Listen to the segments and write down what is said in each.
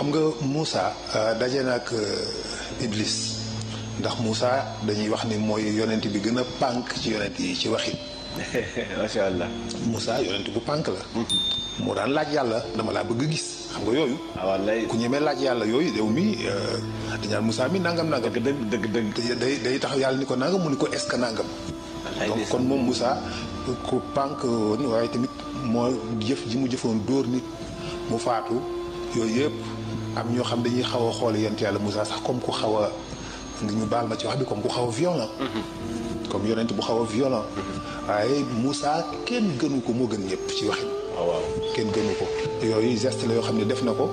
xam nga Moussa daje na ak Iblis ndax Moussa dañuy wax ni mooy yonent bi gën a pànk ci yonent yi ci waxin. macha allah. Moussa yonent bu pànk la. moo daan laaj yàlla dama laa bëgg a gis xam nga yooyu. wallaay ku ñemee laaj yàlla yooyu yow mi dañaan Moussa mi nangam. dëgg. day tax yàlla ni ko nangam mu ni ko est-ce que nangam. donc kon moom Moussa ku pànk woon waaye tamit moo jëf ji mu jëfoon dóor nit mu faatu yooyu yëpp am ñoo xam dañuy xaw a xoole yonent yàlla Moussa sax comme ku xaw a ngi ñu baal ma ci wax bi comme ku xaw a violent. comme yonent bu xaw a violent. waaye Moussa kenn gënu ko moo gën ñëpp ci waxin. waaw kenn gënu ko yooyu geste la yoo xam ne def na ko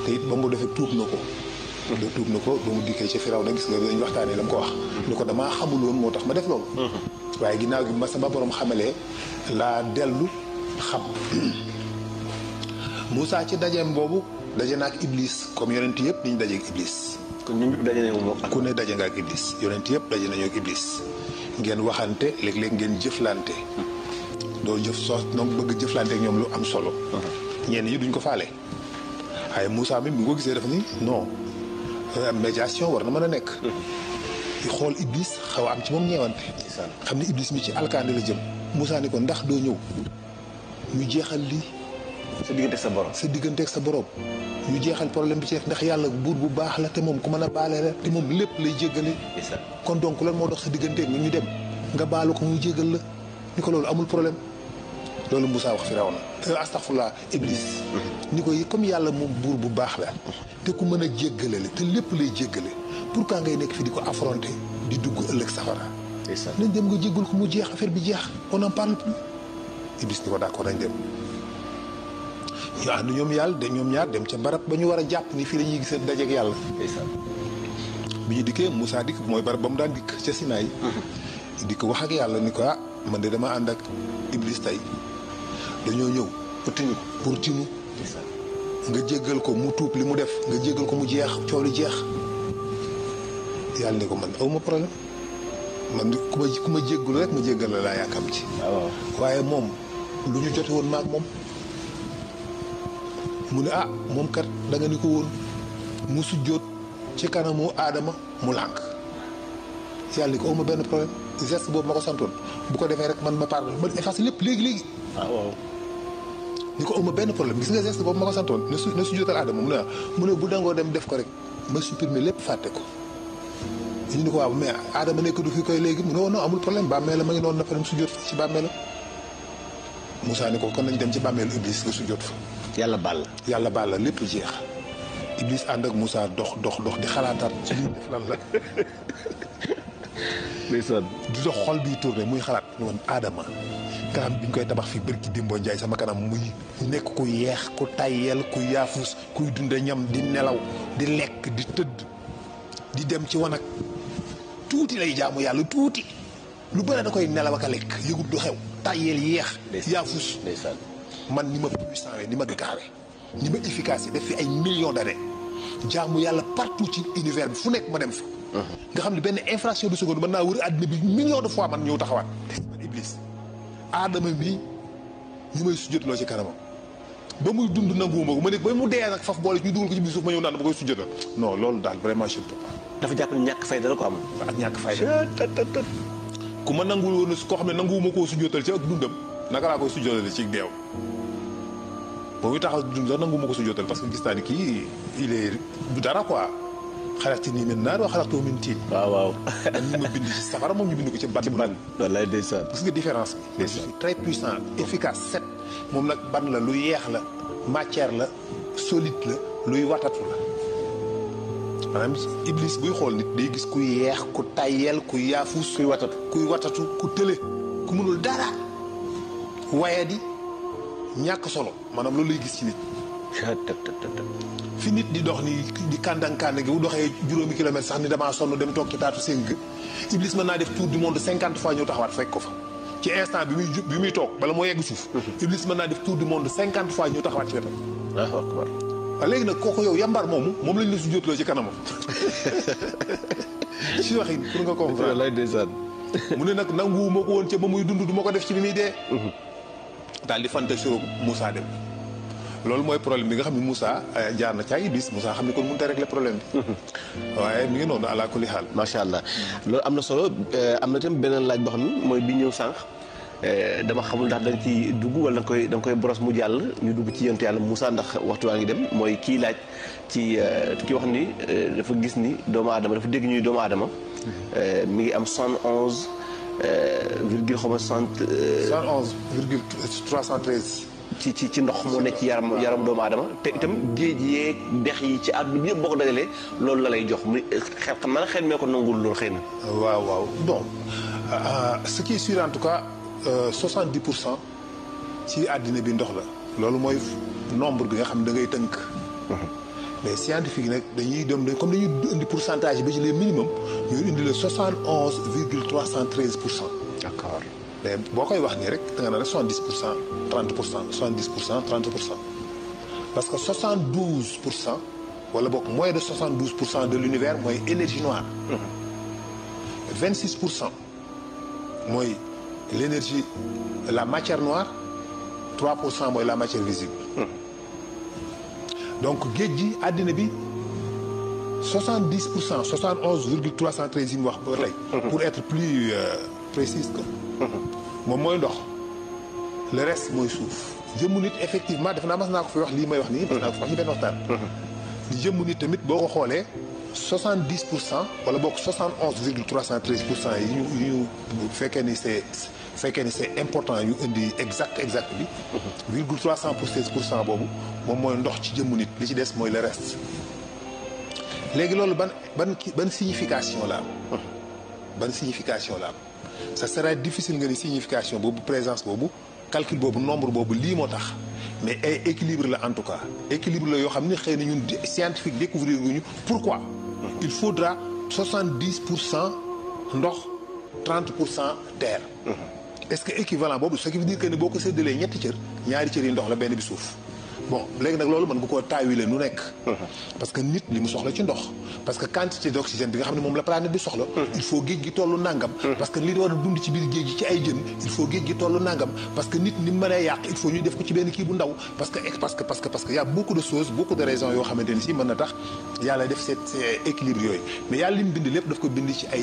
te it ba mu defee tuub na ko. tuub na ko ba mu dikkee ci Firawna gis nga dañu waxtaanee la mu ko wax. ni ko damaa xamuloon moo tax ma def loolu. waaye ginnaaw gi ma sama borom xamalee laa dellu xam. Moussa ci dajeem boobu daje na ak Iblis comme yonent yëpp ni ñu daje ak Iblis. kon ñun ñëpp daje nañu moom. ku ne daje nga ak Iblis yonent yëpp daje nañu ak Iblis. ngeen waxante léeg-léeg ngeen jëflante. doo jëf soo noonu bëgg jëflante ak ñoom lu am solo. ñenn ñi duñ ko faale. waaye Moussa mi ko gisee dafa ni non médiation war na mën a nekk. xool Iblis xaw a am ci moom ñeewante. xam ne Iblis mi ci alkaande la jëm. Moussa ni ko ndax doo ñëw ñu jeexal lii. sa digganteeg sa borom. sa digganteeg sa borom. ñu jeexal problème bi ci nekk ndax yàlla buur bu baax la te moom ku mën a baale la te moom lépp lay jéggale. kon donc lan moo dox sa digganteeg nga ñu dem nga baalu ko mu jéggal la ni ko loolu amul problème. loolu Moussa wax Firawna astaghfirullah Iblis. ni ko comme yàlla moom buur bu baax la. te ku mën a jéggale la te lépp lay jéggale pourquoi ngay nekk fi di ko affronter di dugg ëllëg safara. nañ dem nga jéggal ko mu jeex affaire bi jeex on en parle plus. Iblis ni ko d'accord nañ dem. ñu ànd ñoom ñaar dem ca barab ba ñu war a jàpp ni fii la ñuy gis dajeeg yàlla. bi ñu dikkee Moussa dikk mooy barab ba mu daan dikk ca Sinaay. dikk wax ak yàlla ni ko man de dama ànd ak Iblis tey dañoo ñëw pour tinu nga jéggal ko mu tuub li mu def nga jéggal ko mu jeex coow li jeex. yàlla ni ko man awma problème man ku ma jéggalu rek ma jéggal la laa yaakaar ci. waaye moom lu ñu jote woon maag moom. mu ne moom kat da nga ni ko woon mu sujjóot ci kanamu Aadama mu lànk. yàlla ni ko awma benn problème geste boobu ma ko santoon bu ko defee rek man ma pardon ma effacer lépp léegi. waaw. ni ko awma benn problème gis nga geste boobu ma ko santoon na sujjóotal Aadama mu ne bu dangoo dem def ko rek ma supprimer lépp fàtte ko. ñu ni ko waaw mais Aadama nekk du fi koy léegi mu ne woon non amul problème bàmmeel la ma ngi noonu na fa dem sujjóot ci bàmmeel la. Moussa ni ko kon nañ dem ci bàmmeelu Iblis nga sujjóot fa. yàlla baal la lépp jeex. Iblis ànd ak Moussa dox di xalaataat ci lii def lan la. ndeysaan. di dox xol biy tourné muy xalaat ñu woon Adama nga xam bi ñu koy tabax fii bërki Dimbo Njaay sama kanam muy nekk ku yeex ku tayyel ku yaafus kuy dunde ñam di nelaw di lekk di tëdd di dem ci wanag tuuti lay jaamu yàlla tuuti lu bëri da koy nelaw ak a lekk yëgut du xew tayyel yeex yaafus man ni ma puissant ni ma gaawe ni ma efficace def fi ay millions d'années jaamu yàlla partout ci univers bi fu nekk ma dem fa nga xam ne benn infraction de seconde mën naa wër àddina bi millions de fois man ñëw taxawaat man Iblis Adama bi ñu may sujjóotloo ci kanamam ba muy dund nanguwuma ko ma ne ba mu dee nag faf boole ñu dugal ko ci biir suuf ma ñëw naan dama koy sujjóotal non loolu daal vraiment je ne peux pas. dafa jàpp ne ñàkk fayda la ko am. ak ñàkk fayda ku ma nanguwul woon koo xam ne nanguwuma koo sujjóotal ci ak dundam naka laa koy sujjóotale ci deew boo muy taxaw dund sax nanguwuma ko sujjóotal parce que gis naa ni kii il est du dara quoi. xalaatini min naar wa xalaatoo min tiin. waaw. man ñu ma bind ci safara moom ñu bind ko ci ban. wallaay ndeysaan. parce que différence bi. très puissant efficace set moom nag ban la lu yeex la matière la solide la luy watatu la maanaam Iblis buy xool nit day gis ku yeex ku tayyel ku yaafus. kuy watatu ku tële ku mënul dara waaye di ñàkk solo maanaam loolu lay gis ci nit. fi nit di dox ni di kàndang gi bu doxee 5 kilomètres sax ni damaa sonn dem toog ci taatu sénk Iblis mën naa def tour du monde 50 fois ñëw taxawaat fekk ko fa ci instant bi muy toog bala moo yegg suuf. Iblis mën naa def tour du monde 50 fois ñëw taxawaat ci wetam. waaw léegi nag kooku yow yambar moom lañ la sujjóotloo ci kanamam ci waxin pour nga comprendre. lay ndeysaan. mu ne nag nanguwuma ko woon ca ba muy dund du ma ko def ci bi muy dee. daal di fante suro Moussa dem loolu mooy problème bi nga xam ne Moussa jaar na ca Iblis Moussa xam ne kon mënut a régler problème bi. waaye mi ngi noonu ala kulli xaal. macha allah loolu am na solo am na tam beneen laaj boo xam ne mooy bi ñëw sànq dama xamul ndax da nga ciy dugg wala da nga koy boros mu jàll ñu dugg ci yonent yàlla Moussa ndax waxtu waa ngi dem mooy kii laaj ci ki wax ni dafa gis ni doomu aadama dafa dégg ñuy doomu aadama mi ngi am 111 virgule xaw ma 111 virgule 313. ci ndox moo nekk ci yaram doomu aadama te itam géej yeeg dex yi ci àdduna bi yëpp boo ko dajalee loolu la lay jox muy xel xam naa ne xel mee ko nangul loolu xëy na. waaw bon ce qui est sûr en tout cas 70% ci àddina bi ndox la. loolu mooy nombre bi nga xam ne da ngay tënk. mais scientifique nag dañuy dem comme dañuy indi pourcentage bi ci les minimum ñu indi le 71 virgule 313%. d'accord. mais boo koy wax nii rek da nga naan rek 70% 30% 70% 30% parce que 72% wala boog moins de 72% de l'univers mooy énergie noire. 26% mooy l'énergie la matière noire 3% mooy la matière visible. donc géej gi àddina bi 70% 71 virgule 313 yi mu wax ba tey. pour être plus précise que. moom mooy ndox le reste mooy suuf jëmmu nit effectivement def naa mas naa ko fi wax lii may wax nii. mas naa ko fi wax ñu benn waxtaan. di jëmmu nit tamit boo ko xoolee 70% wala boog 71 virgule 313% yi ñu fekkee ni c'est important yu indi exact bi. virgule 313% boobu moom mooy ndox ci jëmmu nit li ci des mooy le reste. léegi loolu ban signification la am. ban signification la am. ça sera difficile nga ni signification boobu présence boobu calcul boobu nombre boobu lii moo tax mais ay équilibre la en tout cas équilibre la yoo xam ne xëy na ñun scientifique découvrir ñu pourquoi il faudra 70% ndox 30% terre. est-ce que équivalent boobu ce qui veut dire que ni boo ko séddalee ñetti cër ñaari cër yi ndox la benn bi suuf. bon léegi nag loolu mën nga koo taawile nu nekk. parce que nit li mu soxla ci ndox. parce que quantité d'oxygène bi nga xam ne moom la planète bi soxla. il faut géej gi tollu nangam. parce que li war a dund ci biir géej gi ci ay jën il faut géej gi tollu nangam parce que nit ni mu mënee yàq il faut ñu def ko ci benn kii bu ndaw parce que y a beaucoup de choses beaucoup de raisons yoo xamante ni si mën na tax yàlla def ces équilibre yooyu mais yàlla li mu bind lépp daf ko bind ci ay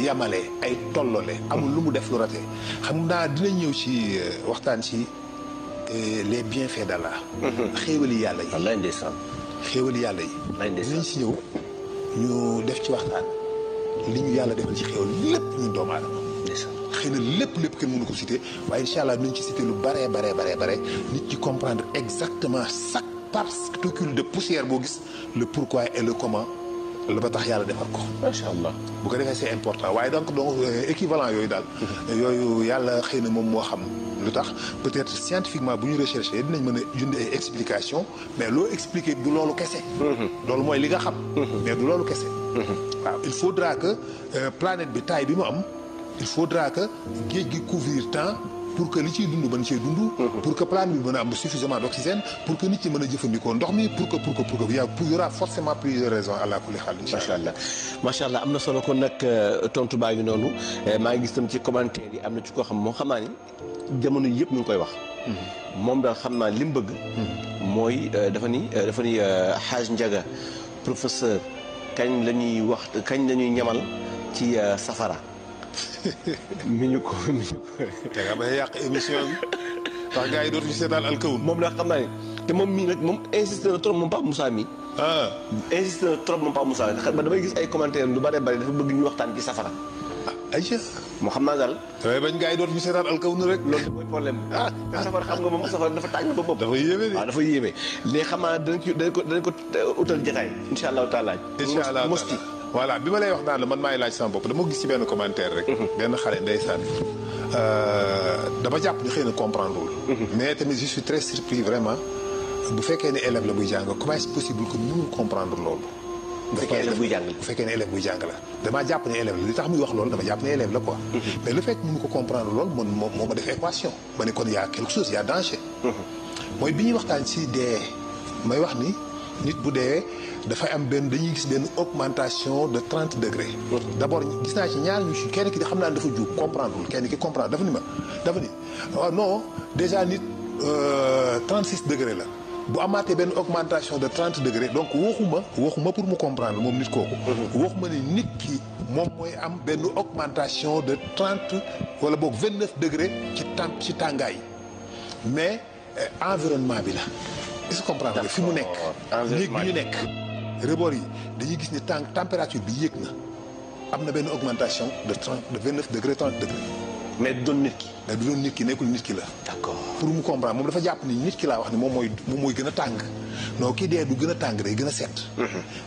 yamale ay tollole. amul lu mu def lu raté xam naa dinañ ñëw ci waxtaan ci. les bienfaits d'Allah. xéewali yàlla yi. wallaay ndeysaan. xéewali yàlla yi. wallaay ndeysaan dinañ si ñëw ñu def ci waxtaan li ñu yàlla defal ci xéewal lépp ñun doomu aadama. ndeysaan xëy na lépp kenn mënu ko citer waaye incha allah dinañ ci citer lu bare nit ci comprendre exactement chaque particule de poussière boo gis le pourquoi et le comment la ba tax yàlla defar ko. macha allah. bu ko defee c'est important waaye donc équivalent yooyu daal. yooyu yàlla xëy na moom moo xam. lu tax peut-être scientifiquement bu ñu recherché dinañ mën a jund ay explication mais loo expliquer du loolu kese. loolu mooy li nga xam. mais du loolu kese. waaw il faudra que planète bi taille bi mu am il faudra que géej gi couvrir temps pour que li ciy dund mën cee dund. pour que planète bi mën a am suffisamment d'oxygène pour que nit ñi mën a jëfandikoo ndox mi pour que y aura forcément plusieurs raisons à la kulli xaal. macha allah am na solo kon nag tontu baa ngi noonu maa ngi gis tam ci commentaire yi am na ci koo xam moo xam naa ni jamono yëpp ñu ngi koy wax. moom daal xam naa li mu bëgg. mooy dafa ni Hadj Ndiaga professeur kañ la ñuy ñamal ci safara. mi ñu ko. te nga bay yàq émission bi. ndax gars yi dootuñu seetaan alkawun. moom la xam naa ni te moom mii nag moom insisté na trop moom Pape Moussa mii. insisté na trop moom Pape Moussa xam damay gis ay commentaires lu bare dafa bëgg ñu waxtaan ci safara. ayca. moo xam naa daal. damay bañ gars yi dootuñu seetaan alkawun rek. loolu mooy problème safara xam nga moom safara dafa tàng ba bopp. dafa yéeme de. waaw dafa yéeme léegi xam naa danañ ko utal jotaay. incha allahu taala. incha allah mosti voilà bi ma lay wax naan la man maay laaj sama bopp dama gis ci benn commentaire rek. benn xale ndeysaan. dama jàpp ni xëy na comprendre wul. mais tamit je suis très surpris vraiment bu fekkee ne élève la buy jàng comment est-ce possible que mënul comprendre loolu. bu fekkee élève buy jàng la bu fekkee ne élève buy jàng la. damaa jàpp ne élève la li tax muy wax loolu dama jàpp ne élève la quoi. mais le fait que mënu ko comprendre loolu moo ma def équation. ma ne kon y a quelque chose y a danger. mooy bi ñuy waxtaan ci dee may wax ni nit bu dee dafay am dañuy gis benn augmentation de 30 degrés. d'abord gis naa ci ñaar ñu si kenn ki di xam naa dafa juum comprendre wul kenn ki comprendre dafa ni waaw non déjà nit 36 degrés la bu amaatee benn augmentation de 30 degrés donc waxuma pour mu comprendre moom nit kooku. waxuma ni nit ki moom mooy am benn augmentation de 30 wala boog 29 degrés ci tàngaay mais environnement bi la. est-ce que comprendre nga fi mu nekk. néeg bi ñu nekk. rebord yi dañuy gis ni température bi yéeg na am na benn augmentation de 29 degrés 30 degrés. mais du doon nit ki. mais du doon nit ki nekkul nit ki la. d'accord pour mu comprendre moom dafa jàpp ni nit ki laa wax ni moom mooy gën a tàng non kii dee du gën a tàng day gën a sedd.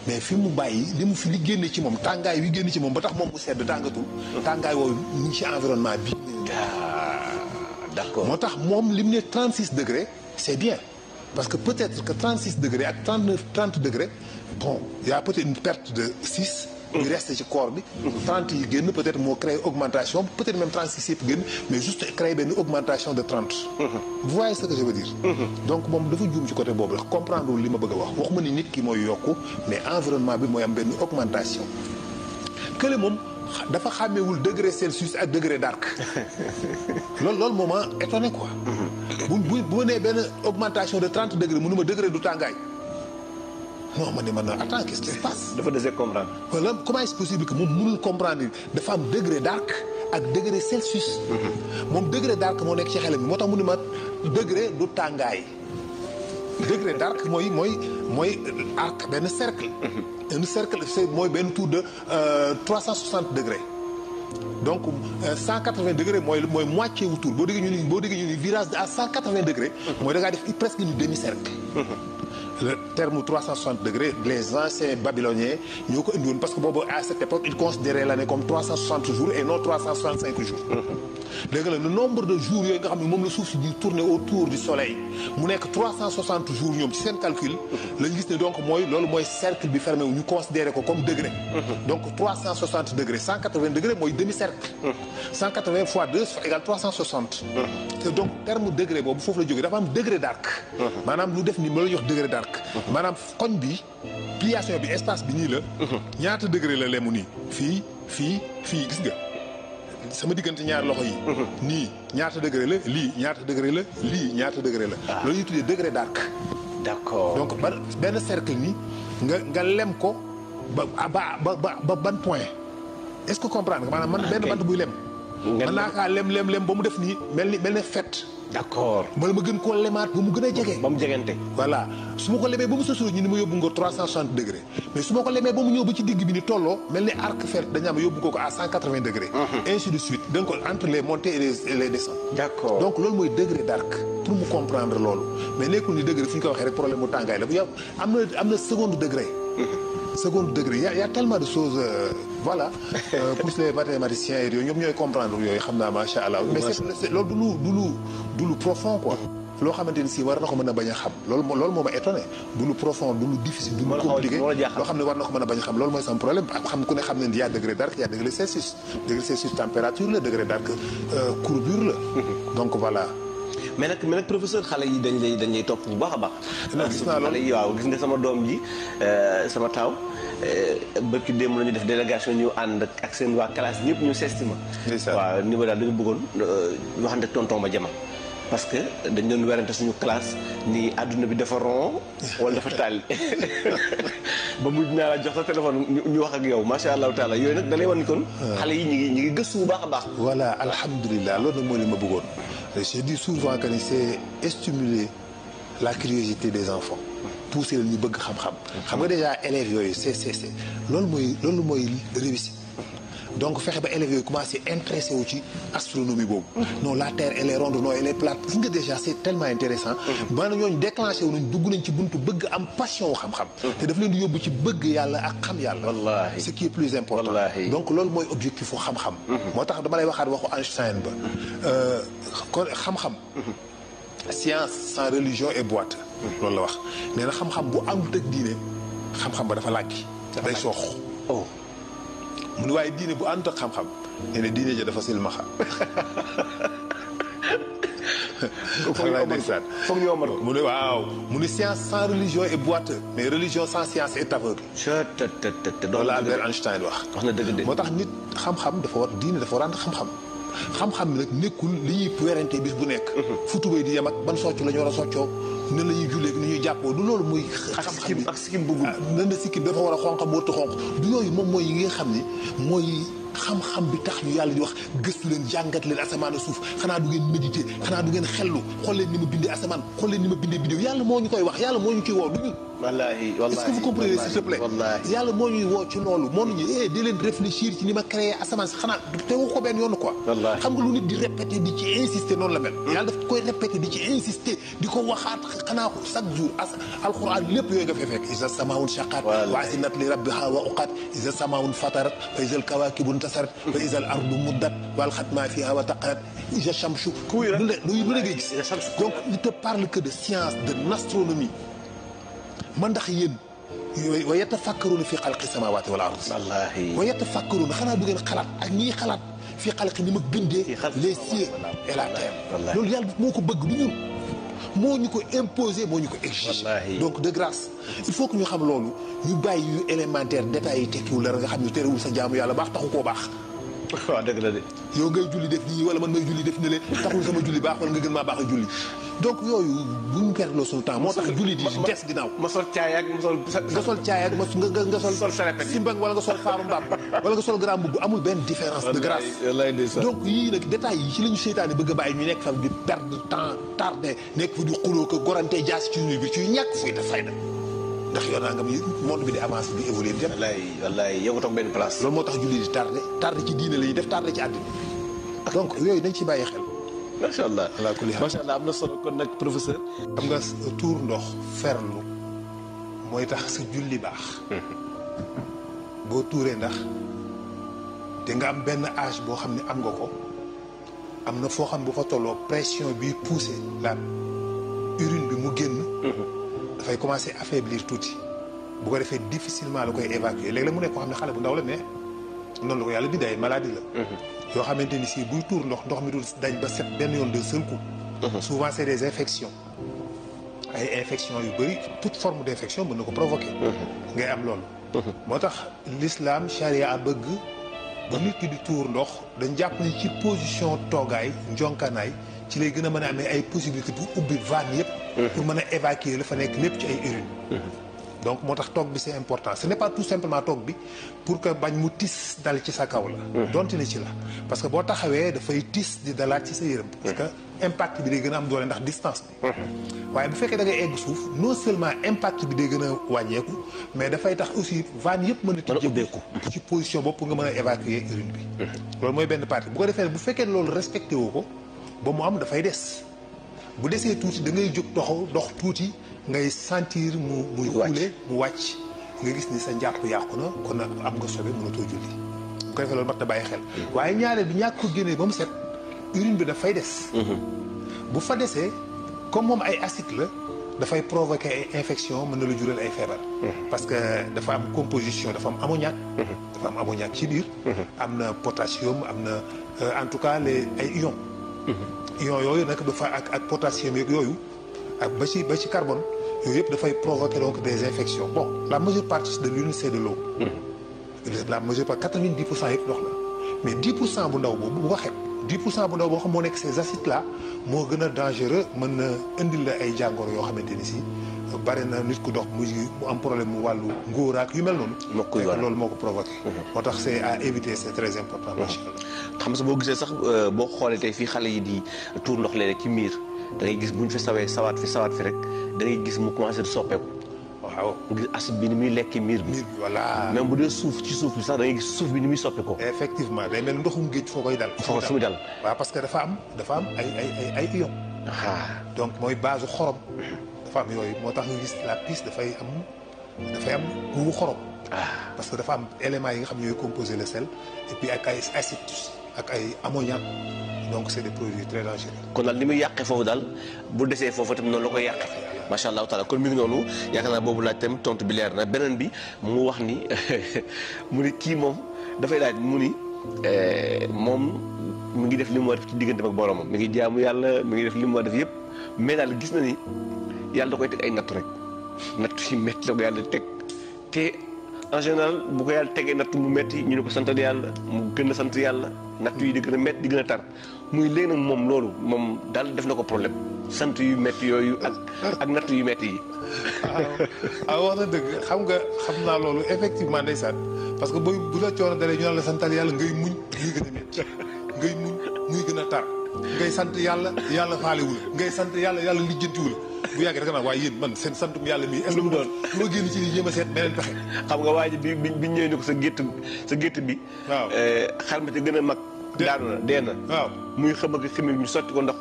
mais fi mu bàyyi li génne ci moom tàngaay wi génne ci moom ba tax moom mu sedd tàngatul. tàngaay woowu ñu ngi ci environnement bi. d'accord moo tax moom li mu ne 36 degrés c'est bien parce que peut-être que 36 degrés ak 30 degrés bon y a peut-être une perte de 6. ñu resté ci corps bi. 30 yi génn peut-être moo créé augmentation peut-être même 36 yëpp génn mais juste créé benn augmentation de 30. vous voyez ce que je veux dire. donc moom dafa juum ci côté boobu la comprendre li ma bëgg a wax waxuma ni nit ki mooy yokku mais environnement bi mooy am benn augmentation. kële moom dafa xàmmewul degré Celsius ak degré d'arc loolu moo ma étonné quoi. bu nee benn augmentation de 30 degrés mënuma degré du tàngaay. non man attends qu'est-ce qui se passe. dafa dese comprendre. voilà comment est-ce possible que moom mënul comprendre ni dafa am degré d'arc ak degré Celsius. moom degré d'arc moo nekk ci xelam bi moo tax mu ne ma degré du tàngaay. degré d'arc mooy arc benn cercle. un cercle c'est mooy benn tour de 360 degrés. donc 180 degrés mooy moitié wu tour boo déggee ñu ni virage à 180 degrés. mooy da ngaa def presque une demi-cercle. le terme 360 degrés les anciens babyloniens ñoo ko indi woon parce que boobu à cette époque ils considéraient l'année comme 360 jours et non 365 jours. léegi la le nombre de jours yooyu nga xam ne moom la suuf si di tourner autour du soleil mu nekk 360 jours ñoom ci seen calcul. la ñu gis ne donc loolu mooy cercle bi fermé wu ñu considéré ko comme degré. donc 360 degrés 180 degrés mooy demi-cercle. 180 fois 2 égale 360. te donc terme degré boobu foofu la jógee dafa am degré d'arc. maanaam lu def ni ma la jox degré d'arc. maanaam koñ bi pliation bi espace bi nii la. ñaata degré la lemu nii. fii gis nga sama diggante ñaari loxo yi. nii ñaata degré la lii ñaata degré la lii ñaata degré la. loolu ñuy tuddee degré d'arc. d'accord donc benn cercle nii nga lem ko ba ban point est-ce que comprendre nga maanaam man benn bant buy lem. mën naa kaa lem ba mu def nii mel ni fett. d'accord ma gën koo lemaat ba mu gën a jege. ba mu jegante. voilà su ma ko lemee ba mu sësuloo ñu ni ma yóbbu nga 360 degrés mais su ma ko lemee ba mu ñëw ba ci digg bi ni tolloo mel ni arc fer dañu am yóbbu ko à 180 degrés. ainsi de suite donc entre les montées et les descentes. d'accord donc loolu mooy degré d'arc pour mu comprendre loolu mais nekkul ni degré fu ñu ko waxee rek problème mu tàngaay la bu yow am na seconde degré. seconde degré y a tellement de choses voilà pour les mathématiciens et yooyu ñoom ñooy comprendre yooyu xam naa macha allah. mais c'est loolu du lu profond quoi. loo xamante ni si war na ko mën a bañ a xam loolu moo ma étonné du lu profond du lu difficile. du lu compliqué loo xam ne war na ko mën a bañ a xam loolu mooy sama problème xam ku ne xam ne y a degré d'arc y a degré Celsius. degré Celsius température la degré d'arc courbure la. donc voilà. mais nag professeur xale yi dañ lay topp bu baax a baax. gis naa loolu xale yi waaw gis nga sama doom ji sama taaw bërki démb la ñu def délégation ñu ànd ak seen waa classe ñëpp ñu seesti ma. waaw ni ma daal dañu bëggoon waxante ak tonton ma jama parce que dañ doon werante suñu classe ni àdduna bi dafa rond wala dafa tàlli ba mujj naa la jox sa téléphone ñu wax ak yow macha allahu taala yooyu nag da lay wan ni kon. xale yi ñu ngi gëstu bu baax a baax. voilà alhamdulilah loolu nag mooy li ma bëggoon. je dis souvent que c'est stimuler la curiosité des enfants. pousser leen ñu bëgg xam-xam. xam nga déjà élèves yooyu c'est loolu mooy réussite. donc fexe ba élèves yooyu commencé intéressé wu ci astronomie boobu. non la terre elle est ronde non elle est plate gis nga déjà c'est tellement intéressant maanaam ñooñu déclenché wu nañ dugg nañ ci buntu bëgg am passion wu xam-xam. te daf leen di yóbbu ci bëgg yàlla ak xam yàlla. wallaahi ce qui est plus important. wallaahi donc loolu mooy objectif fu xam-xam. moo tax dama lay waxaat waxu Einstein ba. kon xam-xam. science sans religion est boiteux. loolu la wax nee na xam-xam bu àndut ak diine xam-xam ba dafa làggi. day soox. mu ne waaye diine bu àndut ak xam-xam nee na diine ja dafa silmaxa. foog ñu omat mu ne waaw mu ne science sans religion est boiteux mais religion sans science est aveugle. loolu la Albert Einstein wax. wax na dëgg de moo tax nit xam-xam dafa war diine dafa war a ànd xam-xam. xam-xam bi nag nekkul li ñuy werante bis bu nekk fu tubéy di yem ak ban socc la ñu war a soccoo ne la ñuy jullee ni ñuy jàppoo du loolu muy xam-xam bi ak sikkim bëggul nan la sikkim dafa war a xonq mu wërta xonq du yooyu moom mooy yi nga xam ni mooy xam-xam bi tax ñu yàlla di wax gëstu leen jàngat leen asamaan a suuf xanaa du ngeen méditer xanaa du ngeen xellu xool leen ni ma bindee asamaan xool leen ni ma bindee bidéo yàlla moo ñu koy wax yàlla moo ñu koy woo du ñun wallaahi est-ce que vous comprenez s'il te plaît yàlla moo ñuy woo ci loolu moo ñu di leen réfléchir ci ni ma créé asamaan si xanaa te wax ko benn yoon quoi xam nga lu nit di répéter di ci insister noonu la mel yàlla daf koy répéter di ci insister di ko waxaat xanaa chaque jour alxuraan lépp yooyu nga fay fekk iza samaa'un shaqqat wa azinat li rabbiha wa uqat iza samaa'un fatarat fa iza al-kawakibu intasarat fa iza al-ardu muddat wa alqat ma fiha wa taqalat iza shamsu lu ne ngay gis donc il te parle que de science de l'astronomie man ndax yéen wa yatafakkaruna fi xalqi samawati wal ard wallaahi wa yatafakkaruna xanaa du ngeen xalaat ak ñiy xalaat fi xalqi ni ma bindee les cieux et la terre loolu yàlla moo ko bëgg du ñun moo ñu ko imposer moo ñu ko exiger donc de grâce il faut que ñu xam loolu ñu bàyyi yu élémentaire détails yi tekkiwul la nga xam ne terewul sa jaamu yàlla baax taxu koo baax waaw dëgg la de yow ngay julli def nii wala man may julli def ne leen taxul sama julli baax wala nga gën maa baax a julli donc yooyu bu ñu perdre suñu temps moo tax julli di des ginnaaw ma sol caaya ak ma sol nga sol caaya ak nga sol simbang wala nga sol faaru mbaam wala nga sol grand mbubb amul benn différence de grâce donc yii nag détails yi ci la ñu seytaane bëgg a bàyyi ñu nekk fa di perdre temps tardé nekk fa di xuloo ko gorante jaas ci ñuy bi ci ñàkk fuy def fayda ndax yow naa nga monde bi di avancé di évoluer bi wallaay yow nga toog benn place loolu moo tax julli di tardé ci diine la ñuy def tardé ci àddina donc yooyu dañ ci bàyyi xel macha allah macha allah am na solo kon nag professeur xam nga tuur ndox ferlu mooy tax sa julli baax boo tuuree ndax te nga am benn âge boo xam ne am nga ko am na foo xam bu fa tolloo pression bi poussé la urine bi mu génn dafay commencer affaiblir tuuti bu ko defee difficilement la koy évacuer léegi la mu nekk koo xam ne xale bu ndaw la mais noonu la ko yàlla bindee ay maladie la yoo xamante ni si buy tuur ndox mi dul dañ ba set benn yoon de seul coup souvent c'est des infections ay infections yu bëri toute forme d'infection mën na ko provoquer ngay am loolu moo tax l'islam charia a bëgg ba nit ki di tuur ndox dañ jàpp ni ci position toogaay njonkanaay ci lay gën a mën a amee ay possibilités pour ubbi vanne yëpp pour mën a évacuer la fa nekk lépp ci ay urine donc moo tax toog bi c'est important ce n'est pas tout simplement toog bi pour que bañ mu tis dal ci sa kaw la donte ne ci la parce que boo taxawee dafay tis di dalaat ci sa yërëm parce que impact bi day gën a am doole ndax distance bi waaye bu fekkee da ngay egg suuf non seulement impact bi day gën a wàññeeku mais dafay tax aussi vanne yëpp mën a tijjeeku ci position bopp nga mën a évacuer urine bi loolu mooy benn partie bu ko defee bu fekkee loolu respecté woo ko ba mu am dafay des bu desee tuuti da ngay jóg dox tuuti ngay sentir muy xuule mu wàcc nga gis ni sa njàpp yàqu na kon am nga sobe mënatoo julli bu ko defee loolu mat na bàyyi xel waaye ñaareel bi ñàkk ko génnee ba mu set urine bi dafay des bu fa desee comme moom ay acide la dafay provoquer ay infection mën na la jural ay feebar parce que dafa am composition dafa am ammoniac ci biir am na potassium am na en tout cas ay ions ions yooyu nag dafa ak potassium yeeg yooyu ak ba ci carbone yooyu yëpp dafay provoquer donc des infections bon la majeure partie de l'urine c'est de l'eau la majeure partie 90% yëpp ndox la mais 10% bu ndaw boobu bu ko xeeb 10% bu ndaw boo xam moo nekk ces acides là moo gën a dangereux mën na indil la ay jàngoro yoo xamante ni si bari na nit ku dox mu am problème mu wàllu ngóoraak yu mel noonu loolu moo ko provoqué moo tax c'est à éviter c'est très important macha allah xam sa boo gisee sax boo xoolee tey fii xale yi di tuur ndox léeg-léeg ci miir da ngay gis bu ñu fi sawaat fi rek da ngay gis mu commencé di soppeeku waaw nga gis acide bi ni muy lekki miir bi voilà même bu dee suuf ci suuf bi sax da ngay gis suuf bi ni muy soppeekoo effectivement day mel ndoxum géej foo koy dal fu muy dal waaw parce que dafa am ay ions donc mooy base xorom dafa am yooyu moo tax nga gis la piste dafay am goût xorom parce que dafa am éléments yi nga xam ñooy composer le sel et puis ak ay acide ak ay ammoniac donc c'est des produits très dangereux kon daal ni muy yàqee foofu daal bu desee foofu tamit noonu la koy yàqee macha allah taala kon mi ngi noonu yaakaar naa boobu laaj tam tontu bi leer na beneen bi mu wax ni mu ni kii moom dafay laaj mu ni moom mu ngi def li mu war def ci diggante ak boromam mi ngi jaamu yàlla mi ngi def li mu war def yëpp mais daal gis na ni yàlla da koy teg ay nattu rek nattu yi métti la ko yàlla teg te en général bu ko yàlla tegee natt mu metti ñu ne ko santal yàlla mu gën a sant yàlla natt yi di gën a metti di gën a tar muy léegi nag moom loolu moom daal def na ko problème sant yu metti yooyu ak natt yu metti yi. waaw wax na dëgg xam naa loolu effectivement ndeysaan parce que booy bu la coono dalee ñu naan la santal yàlla ngay muñ muy gën a metti ngay muñ muy gën a tar ngay sant yàlla yàlla faalewul ngay sant yàlla yàlla lijjantiwul bu yàggee da nga naan waaye yéen man seen santum yàlla mii est-ce que mu doon lu ma génn ci lii jéem a seet beneen pexe. xam nga waa ji bi ñëwee ni ko sa gétt bi. waaw xar ma ci gën a mag. daanu na dee na. waaw muy xam ak xamil ñu sotti ko ndox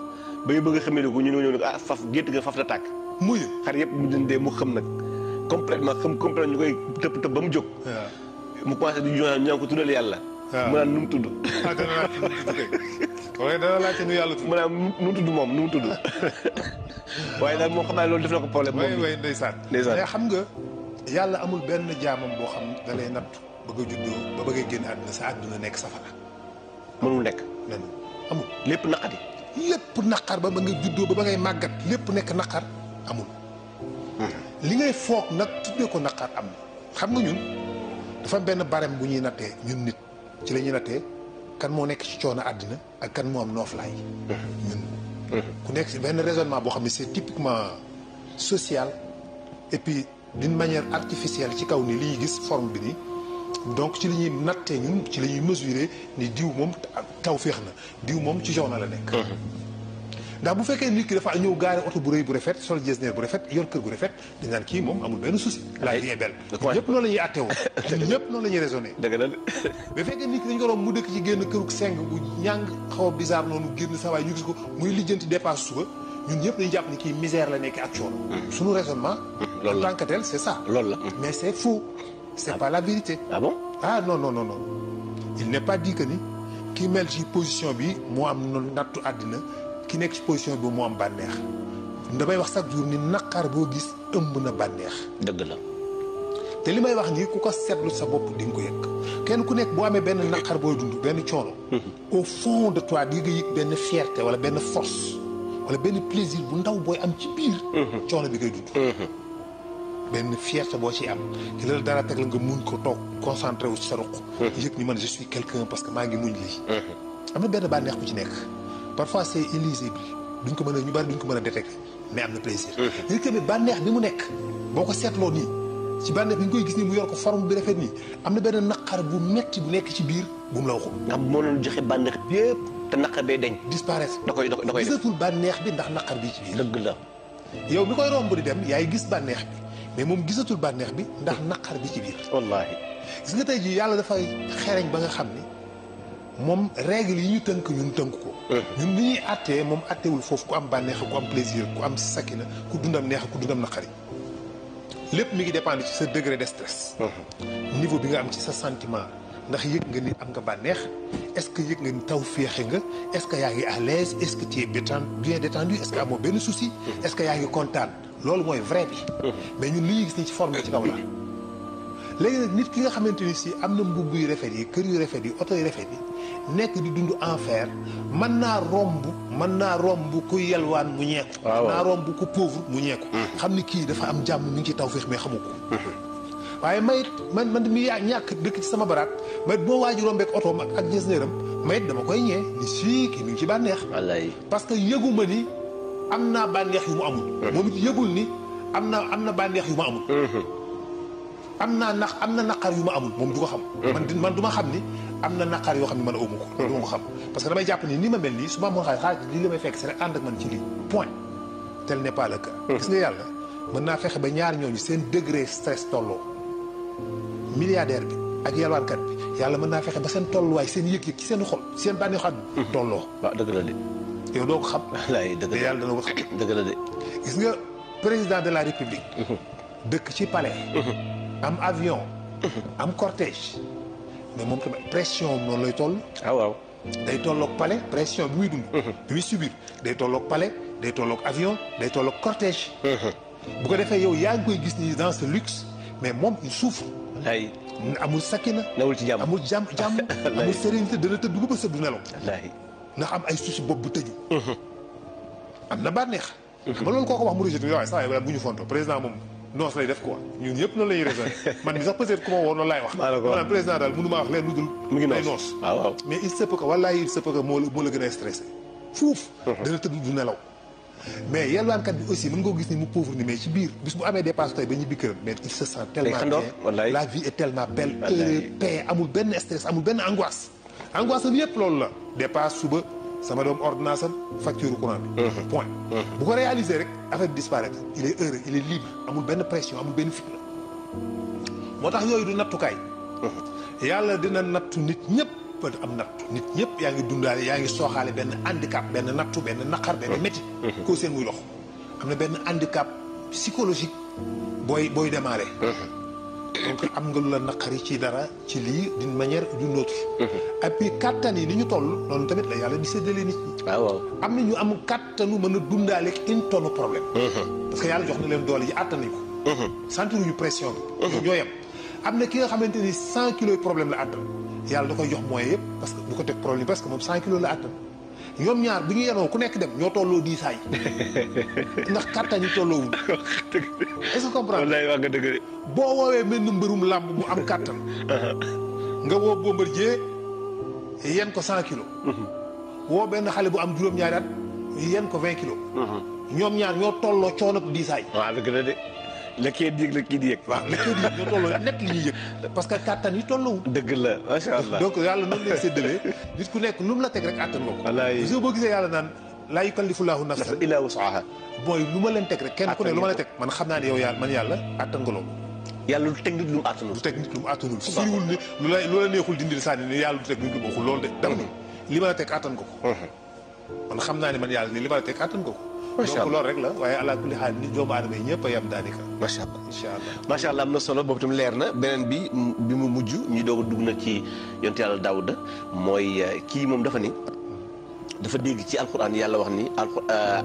ba ñu bëgg a xamil ko ñu ñëw ne ko ah faf gétt ga faf la tàkk. muy xar yëpp mu dindee mu xam nag complètement complètement ñu koy tëpp ba mu jóg. mu commencé di jox ñoo ko tuddal yàlla. waaw mu naan nu mu tudd. dana laajte nu yàlla tudd. mu naan nu mu tudd moom nu mu tudd. waaye daal moom xam naa loolu def na ko problème. moom way ndeysaan mais xam nga yàlla amul benn jaamam boo xam da lay natt bëgg a juddoo ba bëgg a génn àdduna sa àdduna nekk safara. mënul nekk. amul lépp naqari. lépp naqar ba nga juddoo ba ngay màggat lépp nekk naqar amul. li ngay foog nag tuddee ko naqar am na. xam nga ñun dafa benn barème bu ñuy nattee ñun nit ci la ñuy nattee kan moo nekk ci coono àddina ak kan moo am nooflaay. ñun. ku nekk ci benn raisonnement boo xam ne c'est typiquement social et puis d'une manière artificielle ci kaw ni li ñuy gis forme bi nii donc ci la ñuy nattee ñun ci la ñuy mesurer ni diw moom taw féex na diw moom ci jox na la nekk. ndax bu fekkee nit ki dafa ñëw gaare oto bu rëy bu rafet sol jesner bu rafet yor kër gu rafet dañ naan kii moom amul benn souci. la vie est belle. ñëpp noonu la ñuy attewoo ñëpp noonu la ñuy raisonné. dëgg la de. bu fekkee nit ki dañu ko doon mu dëkk ci génn kërug seng bu ñàng xaw a bizarre noonu génn sa waay ñu gis ko muy lijjanti dépasse suba ñun ñëpp dañu jàpp ni kii misère la nekk ak coono. suñu raisonnement. loolu la en tant que tel c'est ça. loolu la. mais c'est faux. c'est pas la vérité. ah bon. ah non non non non il n'est pas dit que ni ki mel ci position bi moo am nattu àddina ki nekk ci position bi moo am bànneex damay wax chaque jour ni naqar boo gis ëmb na bànneex. dëgg la. te li may wax nii ku ko seetlu sa bopp di nga ko yëg kenn ku nekk boo amee benn naqar booy dund benn coono. au fond de toi di nga yëg benn fierté wala benn force wala benn plaisir bu ndaw booy am ci biir. coono bi ngay dund. benn fierté boo ciy am ci la dara teg la nga muñ ko toog concentré wu ci sa ruq. yëg ni man je suis quelqu'un parce que maa ngi muñ lii. am na benn bànneex bu ci nekk parfois c'est illisible duñ ko mën a ñu bari duñ ko mën a détecter mais am na plaisir. léegi tamit bànneex bi mu nekk boo ko seetloo nii ci bànneex bi nga koy gis nii mu yor ko forme bi rafet nii am na benn naqar bu metti bu nekk ci biir bu mu la waxul. ndax moo doon joxe bànneex bi yëpp te naqar bee deñ. disparaître da koy gisatul bànneex bi ndax naqar bi ci biir. dëgg la. yow mi koy romb di dem yaay gis bànneex bi mais moom gisatul bànneex bi ndax naqar bi ci biir. wallaahi. gis nga tey jii yàlla dafay xereñ ba nga xam ni moom règle yi ñu tënk ñun tënk ko. ñun ni ñuy àttee moom àtteewul foofu ku am bànneex ku am plaisir ku am sakina ku dundam neex ku dundam naqari lépp mi ngi dépendre ci sa degré de stress. niveau bi nga am ci sa sentiment ndax yëg nga ni am nga bànneex est-ce que yëg nga ni taw féexe nga est-ce que yaa ngi à l'aise est-ce que tu es bien détendu est-ce que amoo benn souci. est-ce que yaa ngi kontaan loolu mooy vrai bi. mais ñun li ñuy gis ni ci forme ci kaw la. léegi nag nit ki nga xamante ni si am na mbubb yu rafet yi kër yu rafet yi oto yu rafet yi nekk di dund enfer mën naa romb ku yelwaan mu ñeeku. waaw mën naa romb ku pauvre mu ñeeku. xam ni kii dafa am jàmm mi ngi ci tawfeex mais xamu ko. waaye man mi ñàkk dëkk ci sama baraat may boo waaj rombeek otoom ak jesneeram mayit dama koy ñee ni sii kii mi ngi ci bànneex. wallaay. parce que yëguma ni am naa bànneex yu mu amul. moom it yëgul ni am na bànneex yu ma amul. am na naqar yu ma amul moom du ko xam. man du ma xam ni am na naqar yoo xam ne man awma ko. du ma ko xam parce que damay jàpp ni ma mel nii su ma amoon xaalis lii la may fekk si rek ànd ak man ci lii point. tel n'est pas le cas. gis nga yàlla mën naa fexe ba ñaar ñooñu seen degré stress tolloo milliardaire bi ak yalwaankat bi yàlla mën naa fexe ba seen tolluwaay seen yëg-yëg ci seen xol seen bànneexu xam tolloo. waaw dëgg la de. yow doo ko xam. wallaay dëgg la yàlla dana ko xam. dëgg la de. gis nga président de la république. dëkk ci palais. am avion. am cortège. mais moom tamit pression noonu lay toll. ah waaw. day tolloog palais pression bi muy dund. bi muy subir day tolloog palais day tolloog avion day tolloog cortège. bu ko defee yow yaa ngi koy gis ni dans ce luxe mais moom il souffre. wallaay. amul sakina. newul ci jàmm amul jàmm. amul sérénité dana tëdd dugg ba sëb du nelaw. wallaay. ndax am ay souci bopp bu tëju. am na bànneex. xam nga loolu koo ko wax mu rejeté waaye saa yi bu ñu fonto président moom noos lay def quoi ñun ñëpp noonu la ñuy raisonné man mi sax peut-être ku ma woo noonu laay wax. maanaam président daal mënu maa wax leen lu dul. mu ngi day noos. waaw mais il se peut que wallaahi il se peut que moo la gën a stressé. fuuf. dana tëdd du nelaw. mais yalwaankat bi aussi mën nga ko gis ni mu pauvre ni mais ci biir bis bu amee dépense tey ba ñibbi këram mais il se sent tellement bien. La vie est tellement belle. paix amul benn stress amul benn angoisse. angoisse am yëpp loolu la. dépense suba sama doom ordonnance am facture courant bi. point bu ko réaliser rek affaire bi disparaître il est heureux il est libre amul benn pression amul benn fitna. moo tax yooyu du nattukaay. yàlla dina nattu nit ñëpp am nattu nit ñëpp yaa ngi dundaale yaa ngi sooxaale benn handicap benn nattu benn naqar benn métti. koo seen muy dox am na benn handicap psychologique booy démarrer. donc am nga lu la naqari ci dara ci lii d'une manière ou d'une autre. et puis kattan yi ni ñu toll noonu tamit la yàlla di séddale nit ñi. waaw am na ñu am kattanu mën a dundaale ak une tonne problème. parce que yàlla jox na leen doole yi àttan nañ ko. sentiruñu pression bi. ñoo yem am na ki nga xamante ni 100 kilos problème la àttan yàlla da koy jox moyen yëpp parce que du ko teg problème parce que moom 100 kilos la àttan ñoom ñaar bu ñu yenoo ku nekk dem ñoo tolloo diisaay ndax kattan yi tolloowul. est-ce que comprendre wallaay wax nga dëgg de. boo woowee mel ni mbërum làmb mu am kattan. nga woo Bombardier yen ko 100 kilos. woo benn xale bu am juróom-ñaari at yen ko 20 kilos. ñoom ñaar ñoo tolloo coono ak diisaay. waaw dëgg la de. la kii di yëg la kii di yëg. waaw la kii di yëg ñoo tolloo nekk li ñuy yëg. parce que kattan yi tolloowul. dëgg la macha allah. donc yàlla noonu leen séddalee nit ku nekk lu mu la teg rek attan nga ko. wallaay parce que boo gisee yàlla naan laa yukallifu llaahu nafsan illaa wus'ahaa. mooy lu ma leen teg rek kenn ku ne lu ma la teg man xam naa ne yow yàlla man yàlla attan nga loolu. yàlla du teg nit lu mu attanul. du teg nit lu mu attanul firiwul ne lu la neexul dindil sànni ne yàlla du teg nit lu mu waxul loolu de. dama ni li ma la teg attan nga ko. man xam naa ne man yàlla ni li ma la teg attan nga ko. macha allah donc loolu rek la waaye ala kulli xaal ni doomu aadama yi ñëpp a yem daanaka. macha allah incha allah macha allah am na solo boobu tam leer na beneen bi mu mujj ñu doog a dugg na ci yonent yàlla Daawuda mooy kii moom dafa ni dafa dégg ci alxuraan yàlla wax ni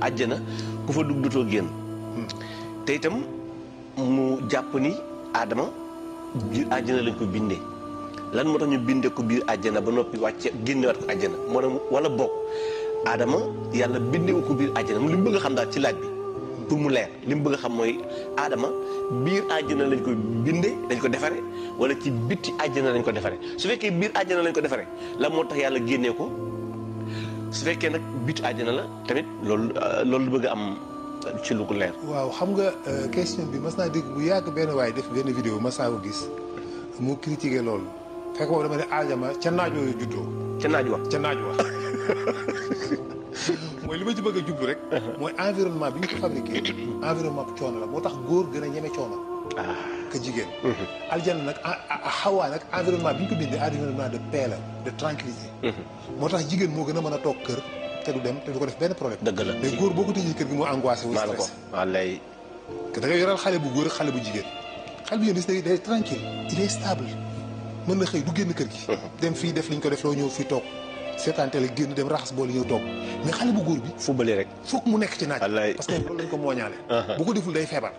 àjjana ku fa dugg dootoo génn. te itam mu jàpp ni Adama biir àjjana lañ ko bindee lan moo tax ñu bindee ko biir àjjana ba noppi wàcce génnewaat ko àjjana moo tax wala bokk. Adama yàlla bindewu ko biir àjjana li mu bëgg a xam daal ci laaj bi pour mu leer li mu bëgg a xam mooy Adama biir àjjana lañ ko bindee dañ ko defare wala ci bitti àjjana lañ ko defare su fekkee biir àjjana lañ ko defare la moo tax yàlla génnee ko su fekkee nag bitti àjjana la tamit loolu bëgg a am ci lu ko leer. waaw xam nga question bi mas naa dégg bu yàgg benn waaye def benn vidéo mas naa ko gis mu critiqué loolu fekk boobu dama ne Adama ca naaj wa juddoo. ca naaj wa ca naaj wa. mooy li ma ci bëgg a jublu rek. mooy environnement bi ñu ko fabriqué. environnement bu coono la moo tax góor gën a ñeme coono. que jigéen. aljana nag xawaa nag environnement bi ñu ko bindee environnement de paix la de tranquillité. moo tax jigéen moo gën a mën a toog kër te du dem te du ko def benn problème. dëgg la mais góor boo ko tëjee kër gi moo angoissé wu stress. wallaay. que da ngay yoral xale bu góor ak xale bu jigéen. xale bu jigéen day tranquille il est stable mën na xëy du génn kër gi. dem fii def li ñu ko def loo ñëw fii toog. seetaan télé génn dem raxas boole ñëw toog mais xale bu góor bi. fubale rek. foog mu nekk ci naaj. parce que loolu lañ ko mooñaale. bu ko deful day feebar.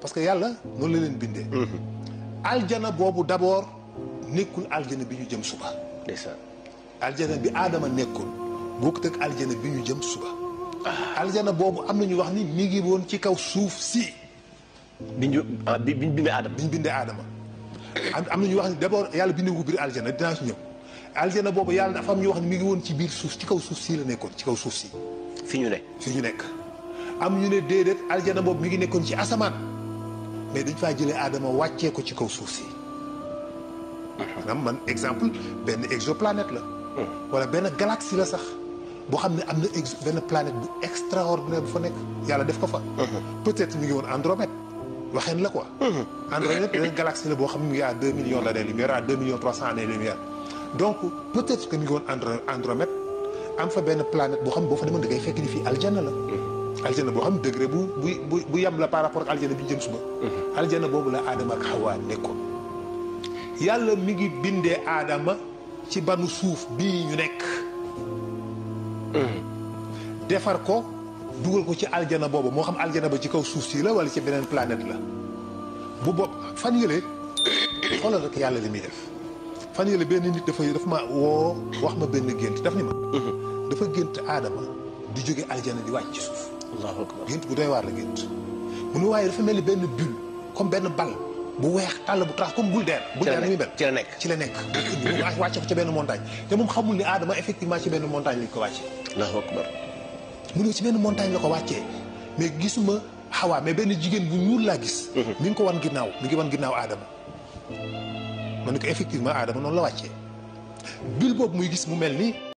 parce que yàlla noonu la leen bindee. aljana boobu d'abord nekkul aljana bi ñu jëm suba. ndeysaan. aljana bi Adama nekkoon bokkut ak aljana bi ñu jëm suba. aljana boobu am na ñu wax ni mi ngi woon ci kaw suuf si. biñ bindee Adama. biñ bindee Adama. am na ñu wax ni d'abord yàlla bindee ko biir aljana dinaa ci ñëw. aljana boobu yàlla dafa am ñu wax ne mi ngi woon ci biir suuf ci kaw suuf si la nekkoon ci kaw suuf si. fi ñu nekk am ñu ne déedéet aljana boobu mi ngi nekkoon ci asamaan mais dañ faa jëlee Adama wàccee ko ci kaw suuf si. maanaam man exemple benn exoplanète la. wala benn galaxie la sax boo xam ne am na benn planète bu extraordinaire bu fa nekk yàlla def ko fa. peut-être mi ngi woon Andromède waxeen la quoi. Andromède benn galaxie la boo xam ne mi ngi à 2 millions d'années-lumière à 2 millions 300 années-lumière. donc peut-être que mi ngi woon Andromède am fa benn planète boo xam boo fa demoon da ngay fekk ni fii aljana la. aljana boo xam degré bu yem la par rapport ak aljana bi jëm suba. aljana boobu la Adama ak Hawa nekkoon. yàlla mi ngi bindee Adama ci banu suuf bii ñu nekk. defar ko dugal ko ci aljana boobu moo xam aljana ba ci kaw suuf si la wala ci beneen planète la bu bopp fan yële xoolal rek yàlla li muy def. fan yële benn nit dafa ma woo wax ma benn gént daf ni ma. dafa gént Adama di jóge aljana di wàcc ci suuf. allahu akbar gént bu doy waar la gént. mu ne waaye dafa mel ni benn bulle comme benn bal bu weex tàll bu trace comme boule d'air. boule d'air ni muy mel ci la nekk ci la nekk. mu wàcce ko ci benn montagne te moom xamul ni Adama effectivement ci benn montagne lañ ko wàccee. Allahu akbar. mu ne ci benn montagne la ko wàccee mais gisuma Hawa mais benn jigéen bu ñuul laa gis. mi ngi ko wan ginnaaw mi ngi wan ginnaaw Adama. ma ne ko effectivement Adama noonu la wàccee bil boobu muy gis mu mel ni.